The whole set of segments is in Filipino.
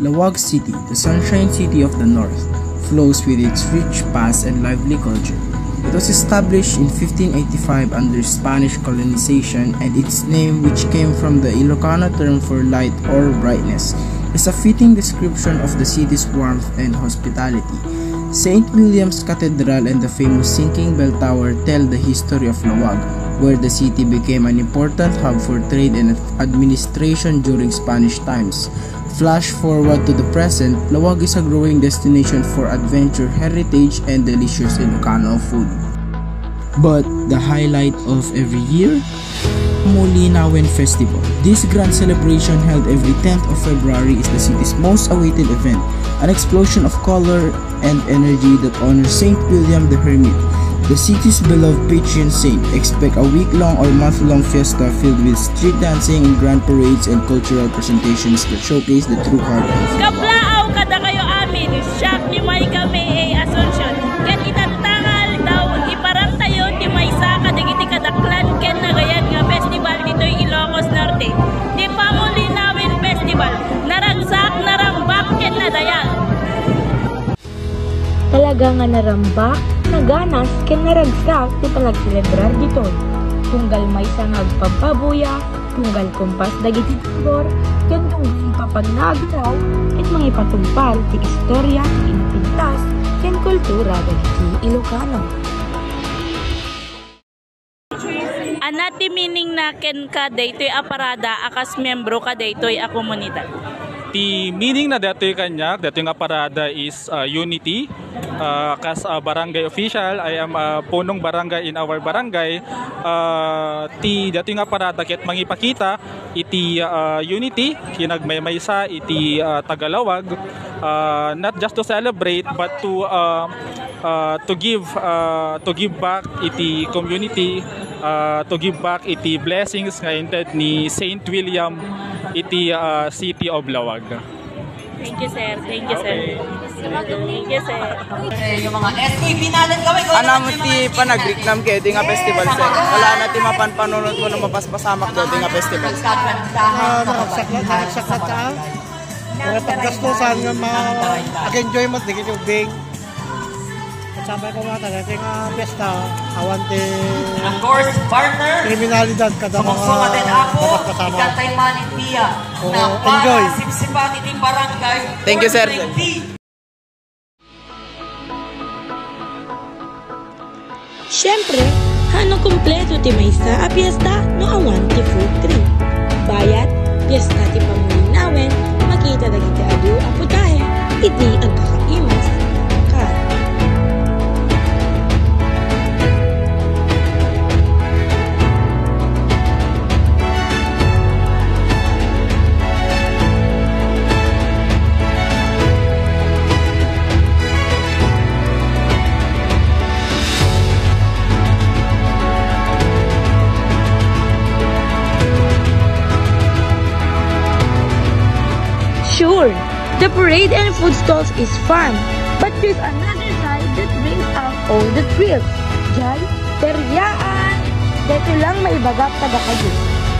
Laoag City, the Sunshine City of the North, flows with its rich past and lively culture. It was established in 1585 under Spanish colonization, and its name, which came from the Ilocano term for light or brightness, is a fitting description of the city's warmth and hospitality. St. William's Cathedral and the famous Sinking Bell Tower tell the history of Laoag, where the city became an important hub for trade and administration during Spanish times. Flash forward to the present, Laoag is a growing destination for adventure, heritage, and delicious Ilocano food. But the highlight of every year? Molinawen Festival. This grand celebration held every 10th of February is the city's most awaited event, an explosion of color and energy that honors St. William the Hermit, the city's beloved patron saint. Expect a week-long or month-long fiesta filled with street dancing, grand parades, and cultural presentations that showcase the true heart of Laoag. Kablaaw kada kayo amin, siyak ni may kami Asunsyon. Ken itantangal daw, iparang tayo ti may sa kadagiti kadaklan, ken nagayan nga festival dito'y Ilocos Norte. Di Pamulinawin Festival, naragsak, narambak, ken nadayag. Talaga nga narambak, naganas, ken naragsak ti palagselebrar ditoy. Tunggal may sangag pagpabuya, tunggal kumpas dagiti tibor, ken tunggal papagnagdaw, ket mga ipatumpal ti istorya, inapintas, ken kultura dagiti Ilocano. Anati meaning na ken ka daytoy aparada akas membro ka daytoy a komunidad. The meaning na datoy kanyak, datoy nga parada is unity. As a barangay official, I am punong barangay in our barangay. Datoy nga parada ket mangipakita iti unity, kinagmaymaysa iti Tagalawag, not just to celebrate but to give back iti community, to give back iti blessings nga inted ni St. William iti city of Laoag. Thank you, sir. Thank you, sir. Thank you, sir. Yung mga SK, pinalan kami. Ano mo ti panagriknam kaya di nga festival, sir? Wala na ti mapanpanunod mo na mapaspasamak daw di nga festival. Nakaksak na ka. Mga paggastusan nga mag-enjoy mo, di kityung big. Sabay ko mga talagang pesta, awante of course, partner, kriminalidad kada mga din ako, kasama. ikatay manitiya na enjoy. para sipsipan iting barangay. Thank you, sir. Siyempre, hanong kumpleto ti maysa a piyesta no awan ti food trip. Bayat, piyesta ti Pamulinawin, makita dagiti adu a putahe, iti agkakaimas. Sure, the parade and food stalls is fun, but there's another side that brings out all the thrills. Jay, teryaan! Dito lang may bagak kada kayo.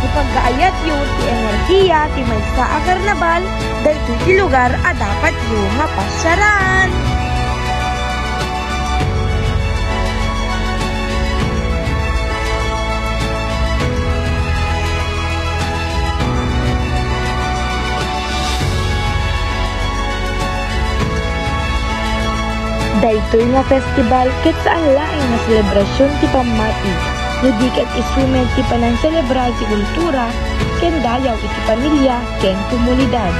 Ipagkaayat yun ti enerhiya ti may sa karnabal, dito ti lugar a dapat yung mapasyaran. Daytoy nga festival ket saan laing nga selebrasyon ti pamati. Di ket isumen ti panang selebrar ti kultura ken dayaw iti pamilya ken komunidad.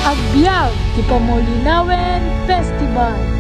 Agbyag ti Pamulinawin Festival.